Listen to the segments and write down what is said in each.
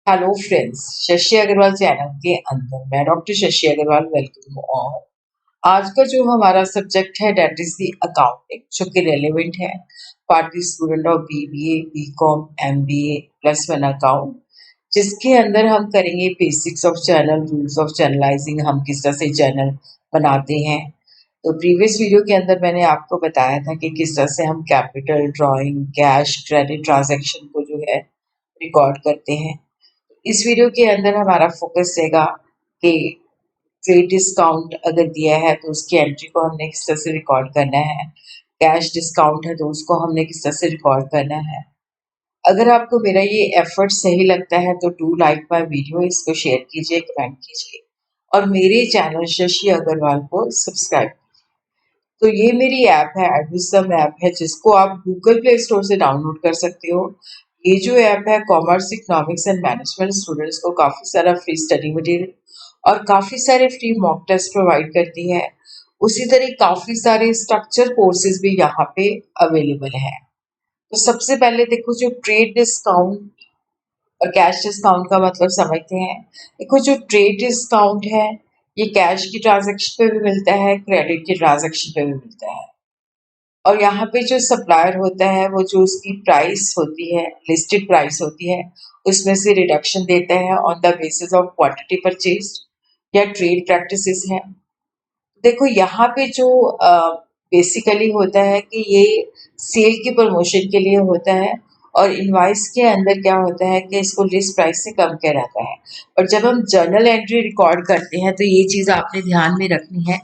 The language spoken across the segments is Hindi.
Hello friends, Shashi Agrawal channel के अंदर मैं doctor Shashi Agrawal welcome all. आज का जो हमारा सब्जेक्ट है डेट इज द अकाउंटिंग, जो कि रेलेवेंट है for the student of BBA, BCom, MBA plus one account, जिसके अंदर हम करेंगे basics of channel, rules of channelizing, हम किस तरह से चैनल बनाते हैं। तो प्रीवियस वीडियो के अंदर मैंने आपको बताया था कि किस तरह से हम capital, drawing, cash, credit transaction को जो है रिकॉर्ड करते हैं। इस वीडियो के अंदर हमारा फोकस रहेगा कि ट्रेड डिस्काउंट अगर दिया है तो उसकी एंट्री को हमने किस तरह से रिकॉर्ड करना है, कैश डिस्काउंट है तो उसको हमने किस तरह से रिकॉर्ड करना है। अगर आपको मेरा ये एफर्ट सही लगता है तो डू लाइक माय वीडियो, इसको शेयर कीजिए, कमेंट कीजिए और मेरे चैनल शशि अग्रवाल को सब्सक्राइब। तो ये मेरी ऐप है, एडविसम ऐप है, जिसको आप गूगल प्ले स्टोर से डाउनलोड कर सकते हो। ये जो ऐप है commerce, economics and management students को काफ़ी सारा फ्री स्टडी मटेरियल और काफ़ी सारे फ्री मॉक टेस्ट प्रोवाइड करती है। उसी तरह काफ़ी सारे स्ट्रक्चर कोर्सेज भी यहाँ पे अवेलेबल है। तो सबसे पहले देखो, जो ट्रेड डिस्काउंट और कैश डिस्काउंट का मतलब समझते हैं। देखो, जो ट्रेड डिस्काउंट है ये कैश की ट्रांजैक्शन पे भी मिलता है, क्रेडिट की ट्रांजैक्शन पे भी मिलता है। और यहाँ पे जो सप्लायर होता है वो जो उसकी प्राइस होती है, लिस्टेड प्राइस होती है, उसमें से रिडक्शन देता है on the basis of quantity purchase या ट्रेड प्रैक्टिसेस है। देखो यहाँ पे जो बेसिकली होता है कि ये सेल की प्रमोशन के लिए होता है और इनवाइस के अंदर क्या होता है कि इसको लिस्ट प्राइस से कम किया रहता है। और जब हम जर्नल एंट्री रिकॉर्ड करते हैं तो ये चीज़ आपने ध्यान में रखनी है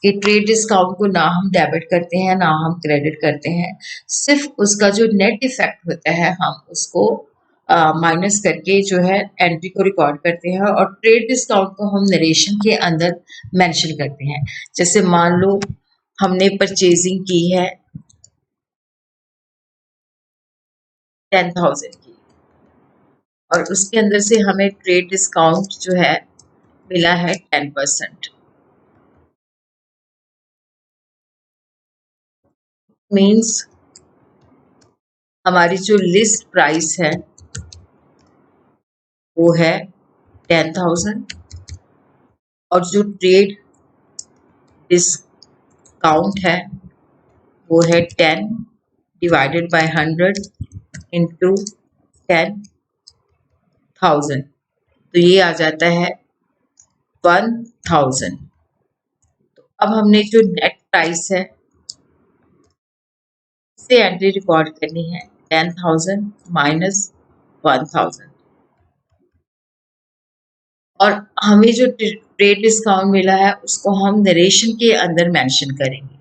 कि ट्रेड डिस्काउंट को ना हम डेबिट करते हैं ना हम क्रेडिट करते हैं, सिर्फ उसका जो नेट इफेक्ट होता है हम उसको माइनस करके जो है एंट्री को रिकॉर्ड करते हैं और ट्रेड डिस्काउंट को हम नरेशन के अंदर मेंशन करते हैं। जैसे मान लो हमने परचेजिंग की है 10,000 की और उसके अंदर से हमें ट्रेड डिस्काउंट जो है मिला है 10%। मीन्स हमारी जो लिस्ट प्राइस है वो है 10,000 और जो ट्रेड डिस्काउंट है वो है 10 डिवाइडेड बाय 100 इंटू 10,000, तो ये आ जाता है 1,000। तो अब हमने जो नेट प्राइस है से एंट्री रिकॉर्ड करनी है 10,000 माइनस 1,000 और हमें जो ट्रेड डिस्काउंट मिला है उसको हम नरेशन के अंदर मेंशन करेंगे।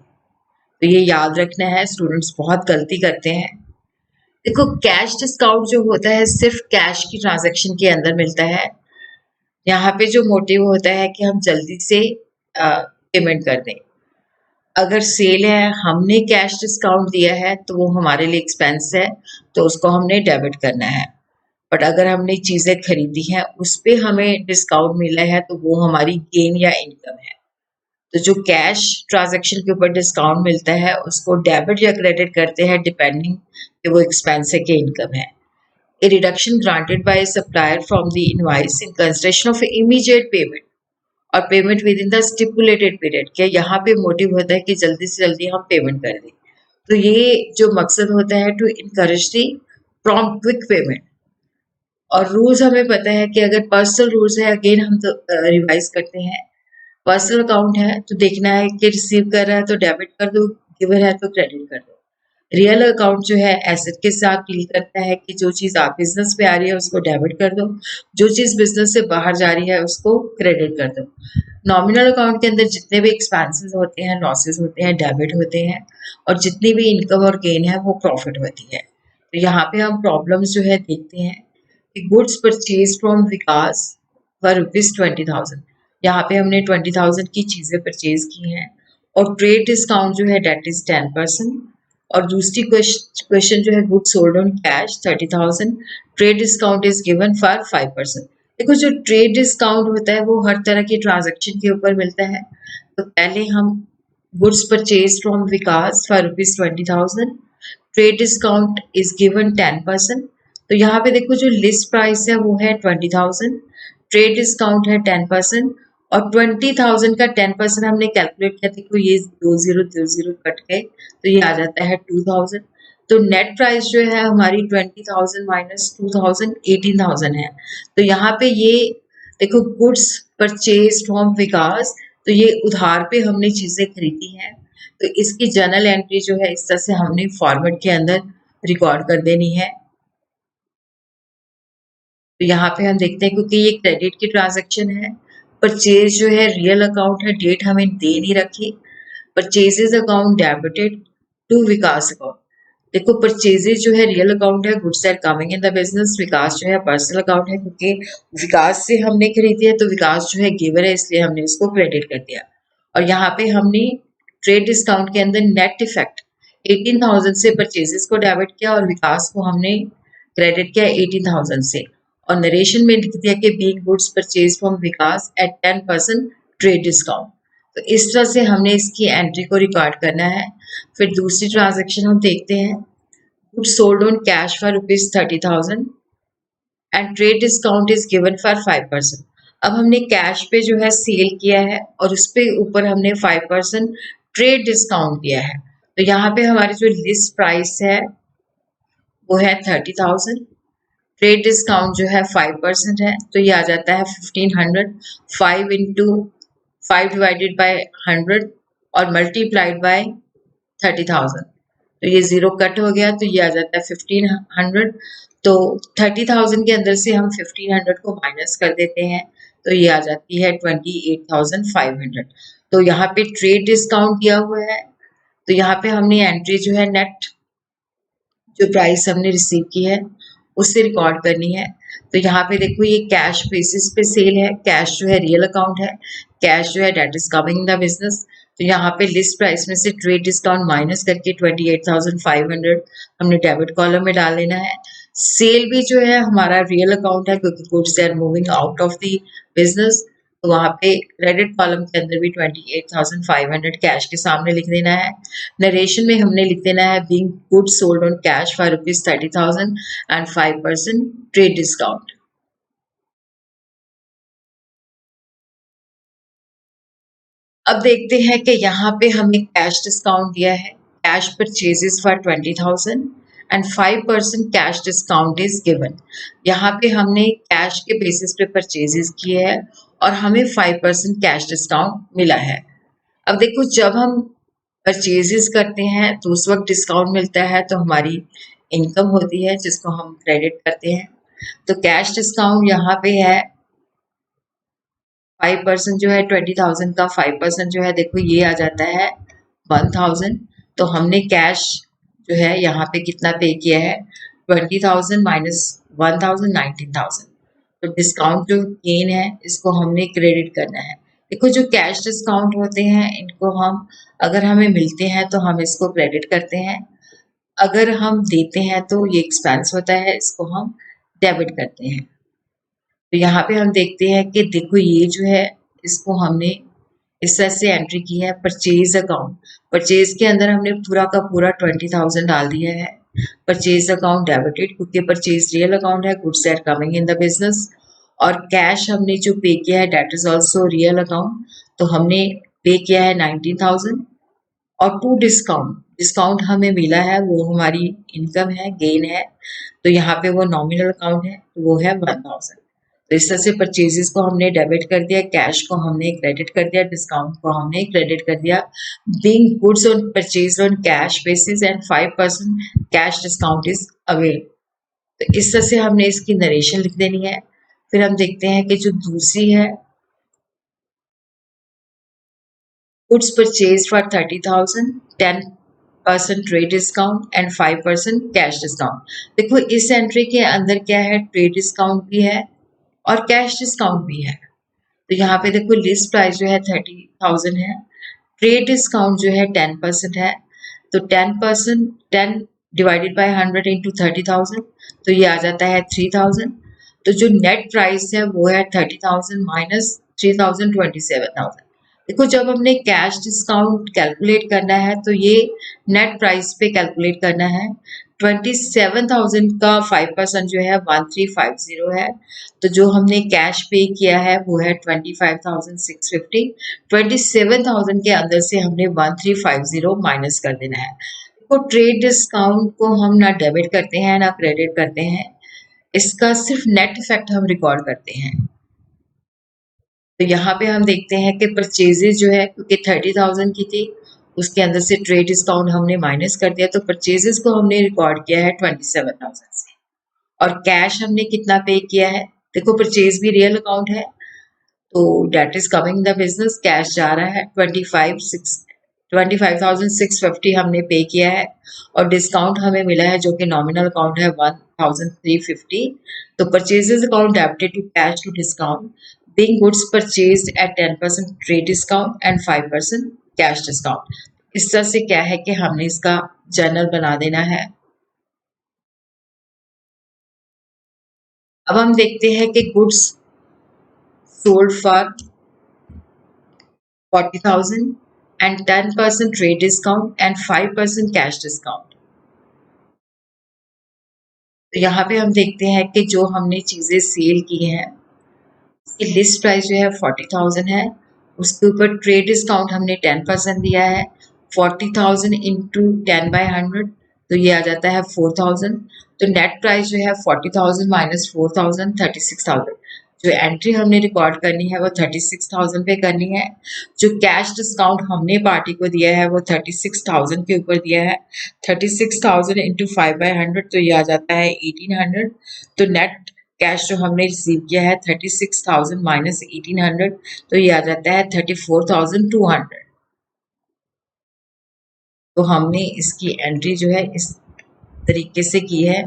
तो ये याद रखना है, स्टूडेंट्स बहुत गलती करते हैं। देखो, कैश डिस्काउंट जो होता है सिर्फ कैश की ट्रांजैक्शन के अंदर मिलता है। यहाँ पे जो मोटिव होता है कि हम जल्दी से पेमेंट कर दें। अगर सेल है, हमने कैश डिस्काउंट दिया है तो वो हमारे लिए एक्सपेंस है, तो उसको हमने डेबिट करना है। बट अगर हमने चीज़ें खरीदी हैं उस पे हमें डिस्काउंट मिला है तो वो हमारी गेन या इनकम है। तो जो कैश ट्रांजैक्शन के ऊपर डिस्काउंट मिलता है उसको डेबिट या क्रेडिट करते हैं डिपेंडिंग कि वो एक्सपेंस है कि इनकम है। A reduction granted by a supplier from the invoice in consideration of immediate payment और payment with in the stipulated period. क्या यहाँ पे मोटिव होता है कि जल्दी से जल्दी हम पेमेंट कर दें। तो ये जो मकसद होता है to encourage the prompt quick payment. और रूल्स हमें पता है कि अगर पर्सनल रूल्स है, अगेन हम तो रिवाइज करते हैं। पर्सनल अकाउंट है तो देखना है कि रिसीव कर रहा है तो डेबिट कर दो, गिवर है तो क्रेडिट कर दो। रियल अकाउंट जो है एसेट के साथ डील करता है कि जो चीज़ आप बिजनेस पे आ रही है उसको डेबिट कर दो, जो चीज़ बिजनेस से बाहर जा रही है उसको क्रेडिट कर दो। नॉमिनल अकाउंट के अंदर जितने भी एक्सपेंसेस होते हैं, लॉसेस होते हैं, डेबिट होते हैं और जितनी भी इनकम और गेन है वो प्रॉफिट होती है। तो यहाँ पे हम प्रॉब्लम्स जो है देखते हैं कि goods purchase from Vikas for ₹20,000। यहाँ पे हमने 20,000 की चीज़ें परचेज की हैं और ट्रेड डिस्काउंट जो है डेट इज 10%। और दूसरी क्वेश्चन जो है goods sold on cash 30,000, trade discount is given for 5%। देखो, जो ट्रेड डिस्काउंट होता है वो हर तरह की ट्रांजैक्शन के ऊपर मिलता है। तो पहले हम goods purchase from Vikas for ₹20,000, trade discount is given 10%। तो यहाँ पे देखो जो लिस्ट प्राइस है वो है 20,000, ट्रेड डिस्काउंट है 10% और 20,000 का 10% हमने कैलकुलेट किया। देखो ये 2020 कट गए तो ये आ जाता है 2,000। तो नेट प्राइस जो है हमारी 20,000 माइनस 2,000 18,000 है। तो यहाँ पे ये देखो गुड्स परचेज फ्रॉम विकास, तो ये उधार पे हमने चीजें खरीदी हैं, तो इसकी जर्नल एंट्री जो है इस तरह से हमने फॉर्मेट के अंदर रिकॉर्ड कर देनी है। तो यहाँ पे हम देखते हैं क्योंकि ये क्रेडिट की ट्रांजैक्शन है, परचेज जो है रियल अकाउंट है, डेट हमें दे नहीं रखी, purchases account debited to Vikas account. देखो परचेजेज जो है रियल अकाउंट है, goods are coming in the business, Vikas जो है पर्सनल अकाउंट है क्योंकि विकास से हमने खरीदी है, तो विकास जो है गिवर है इसलिए हमने इसको क्रेडिट कर दिया। और यहाँ पे हमने ट्रेड डिस्काउंट के अंदर नेट इफेक्ट 18,000 से परचेजेस को डेबिट किया और विकास को हमने क्रेडिट किया 18,000 से, और नरेशन में लिख दिया कि being goods purchase from Vikas at 10% trade discount. तो इस तरह से हमने इसकी एंट्री को रिकॉर्ड करना है। फिर दूसरी ट्रांजैक्शन हम देखते हैं, goods sold on cash for ₹30,000 and trade discount is given for 5%। अब हमने कैश पे जो है सेल किया है और उस पे ऊपर हमने 5% ट्रेड डिस्काउंट दिया है। तो यहाँ पे हमारी जो लिस्ट प्राइस है वो है 30,000, ट्रेड डिस्काउंट जो है 5% है, तो ये आ जाता है 1500। 5 इंटू 5 डिवाइडेड बाय 100 और मल्टीप्लाइड बाय 30,000, तो ये जीरो कट हो गया, तो ये आ जाता है 1500। तो 30,000 के अंदर से हम 1500 को माइनस कर देते हैं, तो ये आ जाती है 28,500। तो यहाँ पे ट्रेड डिस्काउंट दिया हुआ है, तो यहाँ पे हमने एंट्री जो है नेट जो प्राइस हमने रिसीव की है उससे रिकॉर्ड करनी है। तो यहाँ पे देखो ये कैश बेसिस पे सेल है, कैश जो है रियल अकाउंट है, कैश जो है डेट is coming in the business. तो यहाँ पे लिस्ट प्राइस में से ट्रेड डिस्काउंट माइनस करके 28,500 हमने डेबिट कॉलम में डाल देना है। सेल भी जो है हमारा रियल अकाउंट है क्योंकि goods are moving out of the business, तो वहाँ पे क्रेडिट कॉलम के अंदर भी 28,500 कैश के सामने लिख देना है। नरेशन में हमने लिख देना है being goods sold on cash for ₹30,000 and 5% trade discount. अब देखते हैं कि यहाँ पे हमें कैश डिस्काउंट दिया है, cash purchases for 20,000 and 5% cash discount is given. यहाँ पे हमने कैश के बेसिस पे परचेजेस किए हैं और हमें 5% कैश डिस्काउंट मिला है। अब देखो जब हम परचेजेस करते हैं तो उस वक्त डिस्काउंट मिलता है, तो हमारी इनकम होती है जिसको हम क्रेडिट करते हैं। तो कैश डिस्काउंट यहाँ पे है 5% जो है 20,000 का 5% जो है देखो ये आ जाता है 1,000। तो हमने कैश जो है यहाँ पे कितना पे किया है 20,000 माइनस 1,000 19,000। तो डिस्काउंट जो गेन है इसको हमने क्रेडिट करना है। देखो जो कैश डिस्काउंट होते हैं इनको हम अगर हमें मिलते हैं तो हम इसको क्रेडिट करते हैं, अगर हम देते हैं तो ये एक्सपेंस होता है, इसको हम डेबिट करते हैं। तो यहाँ पे हम देखते हैं कि देखो ये जो है इसको हमने इस तरह से एंट्री की है परचेज अकाउंट। परचेज के अंदर हमने पूरा का पूरा 20,000 डाल दिया है। परचेज अकाउंट डेबिटेड क्योंकि परचेज रियल अकाउंट है, goods are coming in the business. और कैश हमने जो पे किया है डेट इज ऑल्सो रियल अकाउंट, तो हमने पे किया है 19,000। और टू डिस्काउंट, डिस्काउंट हमें मिला है वो हमारी इनकम है, गेन है, तो यहाँ पे वो नॉमिनल अकाउंट है तो वो है 1,000। तो इस तरह से परचेजेस को हमने डेबिट कर दिया, कैश को हमने क्रेडिट कर दिया, डिस्काउंट को हमने क्रेडिट कर दिया। Being goods on purchase on cash basis and 5% cash discount is avail. तो इस तरह से हमने इसकी नरेशन लिख देनी है। फिर हम देखते हैं कि जो दूसरी है goods purchase for 30,000 10% trade discount and 5% cash discount. देखो इस एंट्री के अंदर क्या है, ट्रेड डिस्काउंट भी है और कैश डिस्काउंट भी है। तो यहाँ पे देखो लिस्ट प्राइस जो है 30,000 है, ट्रेड डिस्काउंट जो है 10% है, तो 10% 10 डिवाइडेड बाय 100 इंटू 30,000, तो ये आ जाता है 3,000। तो जो नेट प्राइस है वो है 30,000 माइनस 3,000 27,000। देखो जब हमने कैश डिस्काउंट कैलकुलेट करना है तो ये नेट प्राइस पे कैलकुलेट करना है। 27,000 का 5% जो है 1350 है। तो जो हमने कैश पे किया है वो है 25,650। 27,000 के अंदर से हमने 1350 माइनस कर देना है। तो ट्रेड डिस्काउंट को हम ना डेबिट करते हैं ना क्रेडिट करते हैं, इसका सिर्फ नेट इफेक्ट हम रिकॉर्ड करते हैं। तो यहाँ पे हम देखते हैं कि परचेजेज जो है, क्योंकि 30,000 की थी, उसके अंदर से ट्रेड डिस्काउंट हमने माइनस कर दिया, तो परचेजेस को हमने रिकॉर्ड किया है 27,000 से। और कैश हमने कितना पे किया है, देखो परचेज भी रियल अकाउंट है, तो डेट is coming the business, cash जा रहा है 25,650 हमने पे किया है। और डिस्काउंट हमें मिला है जो कि नॉमिनल अकाउंट है 1,350। तो purchases account debited to cash to discount, being goods purchased at 10% trade discount and 5% cash discount. इस तरह से क्या है कि हमने इसका जर्नल बना देना है। अब हम देखते हैं कि goods sold for 40,000 and 10% trade discount and 5% cash discount. तो यहाँ पे हम देखते हैं कि जो हमने चीजें सेल की हैं उसकी लिस्ट प्राइस जो है 40,000 है, उसके ऊपर ट्रेड डिस्काउंट हमने 10% दिया है। 40,000 इंटू 10/100 तो ये आ जाता है 4,000। तो नेट प्राइस जो है 40,000 माइनस 4,000 36,000। जो एंट्री हमने रिकॉर्ड करनी है वो 36,000 पे करनी है। जो कैश डिस्काउंट हमने पार्टी को दिया है वो 36,000 के ऊपर दिया है। 36,000 इंटू 5/100 तो ये आ जाता है 1,800। तो नेट कैश जो हमने रिसीव किया है 36,000 माइनस 1,800 तो ये आ जाता है 34,200। तो हमने इसकी एंट्री जो है इस तरीके से की है।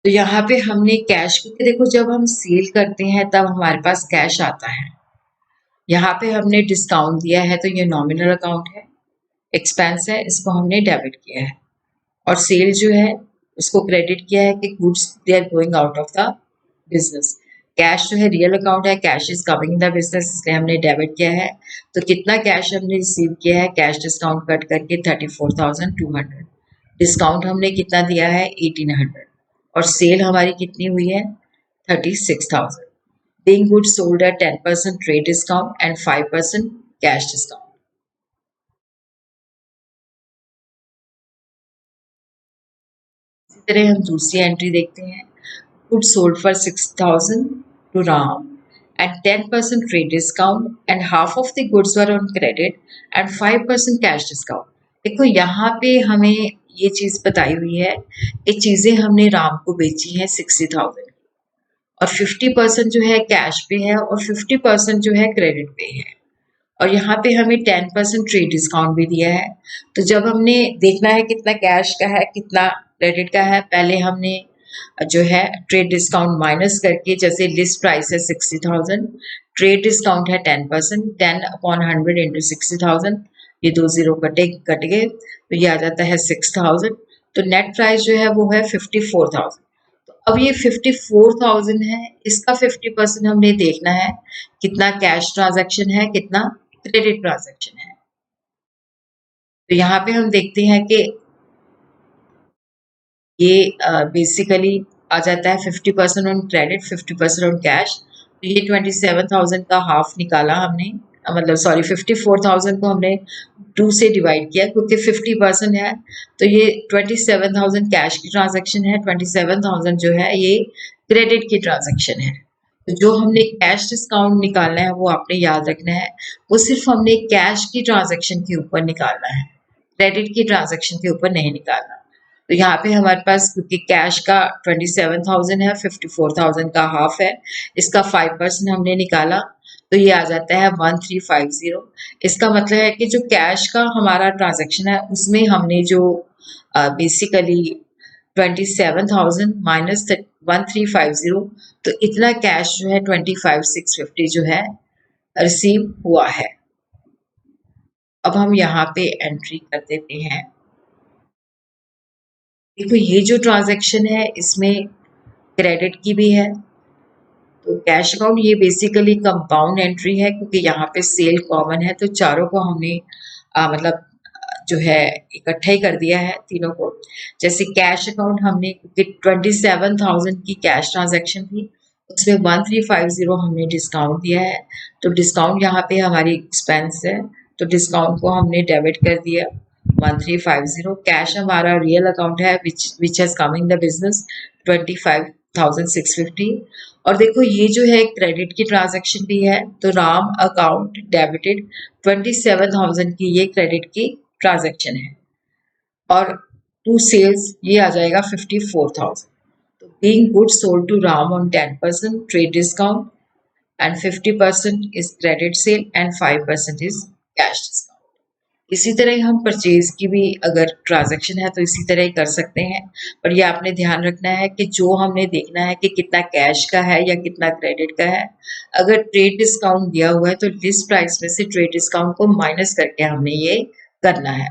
तो यहाँ पे हमने कैश, क्योंकि देखो जब हम सेल करते हैं तब हमारे पास कैश आता है। यहाँ पे हमने डिस्काउंट दिया है तो ये नॉमिनल अकाउंट है, एक्सपेंस है, इसको हमने डेबिट किया है। और सेल जो है उसको क्रेडिट किया है कि goods they are going out of the business. Cash जो है रियल अकाउंट है, cash is coming the business, इसलिए हमने डेबिट किया है। तो कितना कैश हमने रिसीव किया है कैश डिस्काउंट कट करके 34,200। डिस्काउंट हमने कितना दिया है 1,800। और सेल हमारी कितनी हुई है 36,000। being goods sold at 10% trade discount and 5% cash discount। इसी तरह हम दूसरी एंट्री देखते हैं। goods sold for 6,000 to Ram and 10% trade discount and half of the goods were on credit and 5% cash discount। देखो यहाँ पे हमें ये चीज बताई हुई है कि चीजें हमने राम को बेची है 60,000 और 50% जो है कैश पे है और 50% जो है क्रेडिट पे है। और यहाँ पे हमें 10% ट्रेड डिस्काउंट भी दिया है। तो जब हमने देखना है कितना कैश का है कितना क्रेडिट का है, पहले हमने जो है ट्रेड डिस्काउंट माइनस करके, जैसे लिस्ट प्राइस है 60,000, ट्रेड डिस्काउंट है 10%, 10/100 इंटू 60,000, ये 2 जीरो कट गए तो ये आ जाता है 6,000। तो नेट प्राइस जो है वो है 54,000। तो अब ये 54,000 है, इसका 50% हमने देखना है कितना कैश ट्रांजैक्शन है कितना क्रेडिट ट्रांजैक्शन है। तो यहाँ पे हम देखते हैं कि ये बेसिकली आ जाता है 50% ऑन क्रेडिट 50% ऑन कैश। तो ये 27,000 का हाफ निकाला हमने, मतलब सॉरी 54,000 को हमने 2 से डिवाइड किया क्योंकि 50% है। तो ये 27,000 कैश की ट्रांजैक्शन है, 27,000 जो है ये क्रेडिट की ट्रांजैक्शन है। तो जो हमने कैश डिस्काउंट निकालना है वो आपने याद रखना है, वो सिर्फ हमने कैश की ट्रांजैक्शन के ऊपर निकालना है, क्रेडिट की ट्रांजैक्शन के ऊपर नहीं निकालना। तो यहाँ पे हमारे पास क्योंकि कैश का 27,000 है, 54,000 का हाफ है, इसका 5% हमने निकाला तो ये आ जाता है 1350। इसका मतलब है कि जो कैश का हमारा ट्रांजैक्शन है उसमें हमने जो बेसिकली 27,000 माइनस 1350, तो इतना कैश जो है 25,650 जो है रिसीव हुआ है। अब हम यहाँ पे एंट्री कर देते हैं। देखो ये जो ट्रांजैक्शन है इसमें क्रेडिट की भी है, तो कैश अकाउंट ये बेसिकली कंपाउंड एंट्री है क्योंकि यहाँ पे सेल कॉमन है, तो चारों को हमने मतलब जो है इकट्ठा ही कर दिया है तीनों को। जैसे कैश अकाउंट हमने 27,000 की कैश ट्रांजैक्शन थी, उसमें 1350 हमने डिस्काउंट दिया है, तो डिस्काउंट यहाँ पे हमारी एक्सपेंस है, तो डिस्काउंट को हमने डेबिट कर दिया 1350। कैश हमारा रियल अकाउंट है which has come in the business 25,650। और देखो ये जो है क्रेडिट की ट्रांजैक्शन भी है, तो राम अकाउंट डेबिटेड 27,000 की ये क्रेडिट की ट्रांजैक्शन है, और टू सेल्स ये आ जाएगा 54,000। तो being good sold to Ram on 10% trade discount and 50% is credit sale and 5% is cash discount। इसी तरह हम परचेज की भी अगर ट्रांजैक्शन है तो इसी तरह ही कर सकते हैं, पर ये आपने ध्यान रखना है कि जो हमने देखना है कि कितना कैश का है या कितना क्रेडिट का है। अगर ट्रेड डिस्काउंट दिया हुआ है तो लिस्ट प्राइस में से ट्रेड डिस्काउंट को माइनस करके हमने ये करना है।